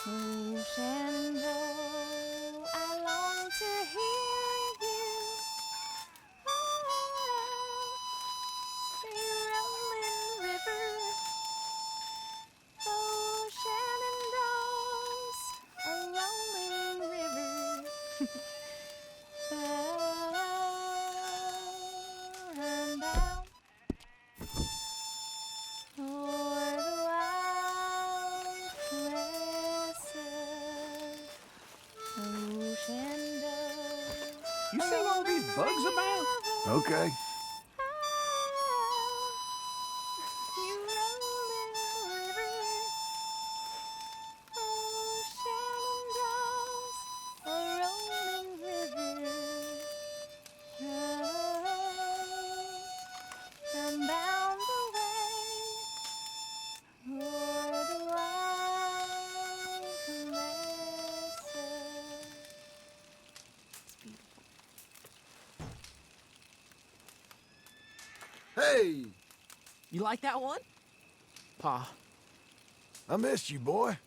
Oh, Shenandoah, I long to hear you. Oh, the rolling river. Oh, Shenandoah's a rolling river. Bound and bound o'er the wild caress of Shenandoah. You seen all these bugs about? Okay. You rolling river. Oh, Shenandoah's a rolling river. I'm bound away o'er the wild caresses. It's beautiful. Hey, You like that one? Pa, I missed you, boy.